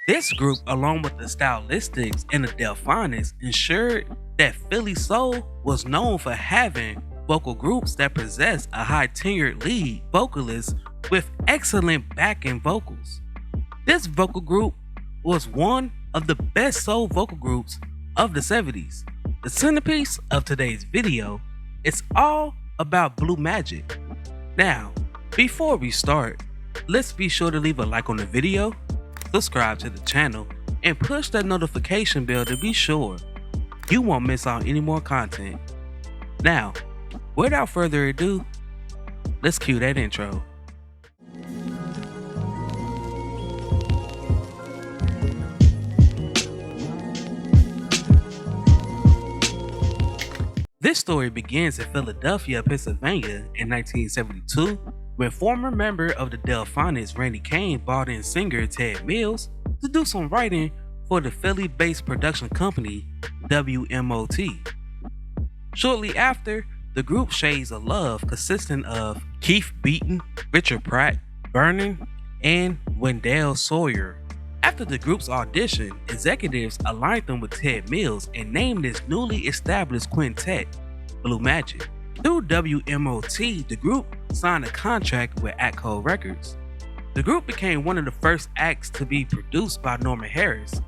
This group, along with the Stylistics and the Delphonics, ensured that Philly Soul was known for having vocal groups that possessed a high tenured lead vocalist with excellent backing vocals. This vocal group was one of the best soul vocal groups of the 70s. The centerpiece of today's video is all about Blue Magic. Now, before we start, let's be sure to leave a like on the video, subscribe to the channel, and push that notification bell to be sure you won't miss out any more content. Now, without further ado, let's cue that intro. This story begins in Philadelphia, Pennsylvania in 1972 when former member of the Delphonics Randy Kane brought in singer Ted Mills to do some writing for the Philly-based production company WMOT. Shortly after, the group Shades of Love, consisting of Keith Beaton, Richard Pratt, Vernon, and Wendell Sawyer. After the group's audition, executives aligned them with Ted Mills and named this newly established quintet Blue Magic. Through WMOT, the group signed a contract with Atco Records. The group became one of the first acts to be produced by Norman Harris,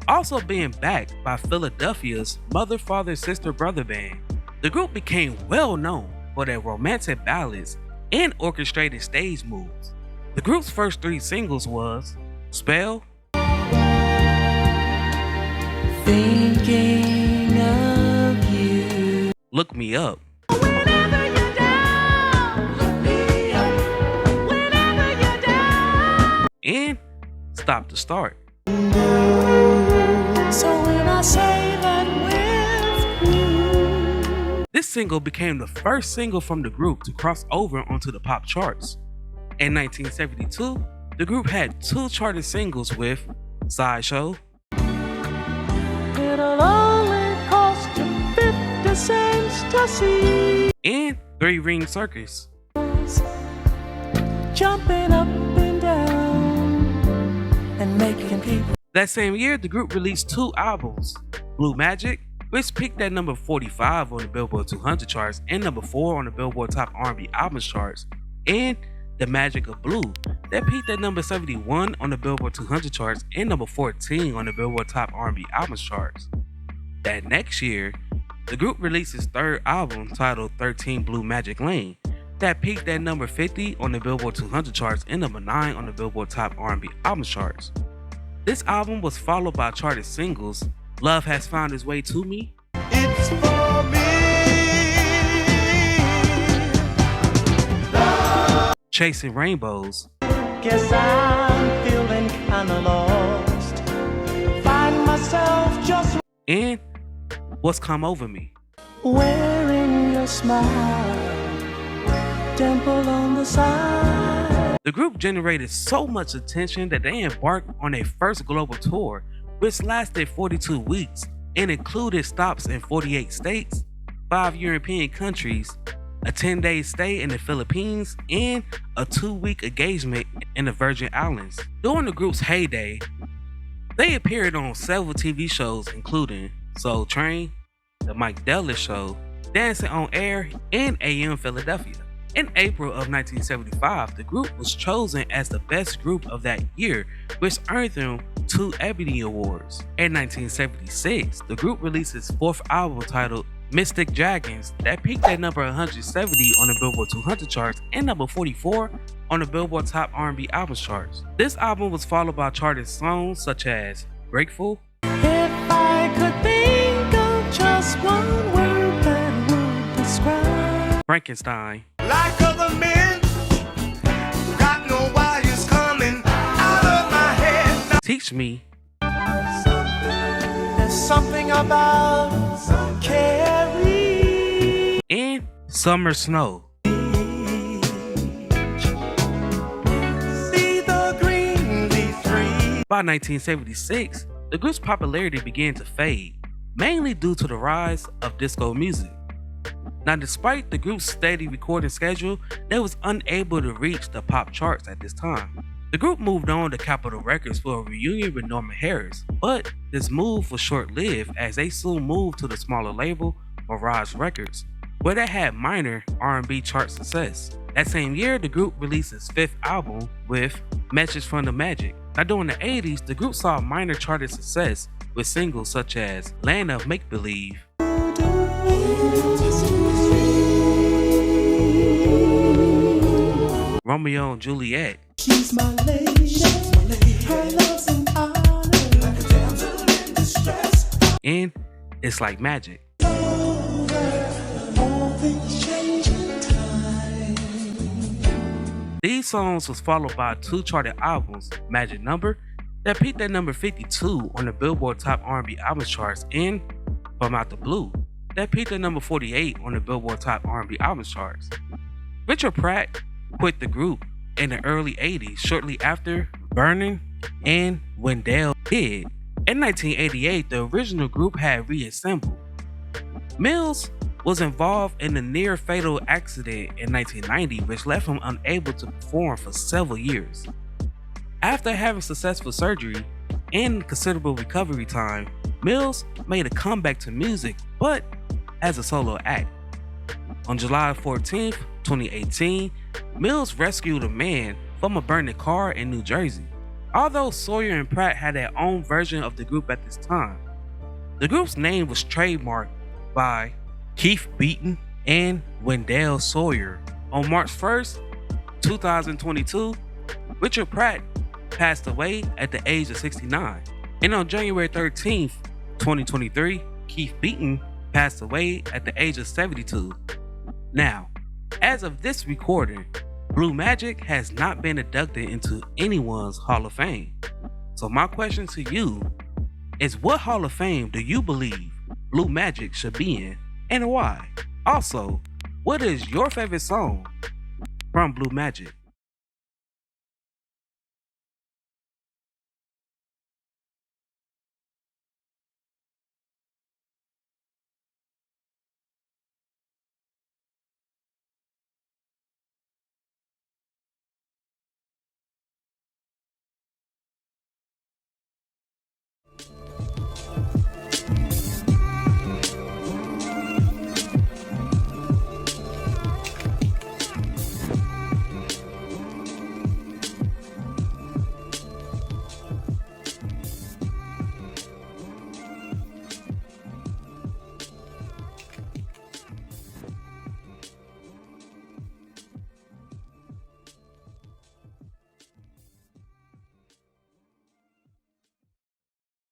also being backed by Philadelphia's Mother, Father, Sister, Brother band. The group became well known for their romantic ballads and orchestrated stage moves. The group's first three singles was Spell, Thinking of you, Look Me Up, whenever you're down, look me up, whenever you're down. and Stop to Start. So when I say that with you, This single became the first single from the group to cross over onto the pop charts. In 1972, the group had two charted singles with Sideshow it'll only cost you 50 cents to see and Three Ring Circus. us jumping up and down and making people. That same year, the group released two albums, Blue Magic, which peaked at number 45 on the Billboard 200 charts and number 4 on the Billboard Top R&B Albums charts, and The Magic of Blue, that peaked at number 71 on the Billboard 200 charts and number 14 on the Billboard Top R&B Albums charts. That next year, the group released its third album titled 13 Blue Magic Lane, that peaked at number 50 on the Billboard 200 charts and number 9 on the Billboard Top R&B Albums charts. This album was followed by charted singles Love Has Found Its Way to Me, It's for me. Chasing Rainbows, Guess I'm feeling kinda lost. Find myself just and What's Come Over Me. wearing your smile, dimple on the side. The group generated so much attention that they embarked on their first global tour, which lasted 42 weeks and included stops in 48 states, 5 European countries, a 10-day stay in the Philippines, and a 2-week engagement in the Virgin Islands. During the group's heyday, they appeared on several TV shows including Soul Train, The Mike Dallas Show, Dancing on Air, and AM Philadelphia. In April of 1975, the group was chosen as the best group of that year, which earned them 2 Ebony Awards. In 1976, the group released its fourth album titled Mystic Dragons, that peaked at number 170 on the Billboard 200 charts and number 44 on the Billboard Top R&B Albums charts. This album was followed by charted songs such as Grateful, If I could think of just one word that would describe Frankenstein, Like other men, got no wires coming out of my head. Teach Me, there's something about Carrie. and Summer Snow. See the green leaf tree. By 1976, the group's popularity began to fade, mainly due to the rise of disco music. Now, despite the group's steady recording schedule, they was unable to reach the pop charts at this time. The group moved on to Capitol Records for a reunion with Norman Harris, but this move was short-lived as they soon moved to the smaller label Mirage Records, where they had minor R&B chart success. That same year, the group released its 5th album with Message from the Magic. Now during the 80s, the group saw minor charted success with singles such as Land of Make Believe, Romeo and Juliet, She's my lady. Her love's an honor. Like a damsel in distress. and It's Like Magic. All things change in time. These songs was followed by 2 charted albums, Magic Number, that peaked at number 52 on the Billboard Top R&B Albums charts, and From Out the Blue, that peaked at number 48 on the Billboard Top R&B Albums charts. Richard Pratt quit the group in the early 80s shortly after Burning and When Dale did. In 1988, the original group had reassembled. Mills was involved in a near-fatal accident in 1990, which left him unable to perform for several years. After having successful surgery and considerable recovery time, Mills made a comeback to music, but as a solo act. On July 14, 2018, Mills rescued a man from a burning car in New Jersey. Although Sawyer and Pratt had their own version of the group at this time, the group's name was trademarked by Keith Beaton and Wendell Sawyer. On March 1st, 2022, Richard Pratt passed away at the age of 69. And on January 13th, 2023, Keith Beaton passed away at the age of 72. Now, as of this recording, Blue Magic has not been inducted into anyone's Hall of Fame. So my question to you is, what Hall of Fame do you believe Blue Magic should be in, and why? Also, what is your favorite song from Blue Magic?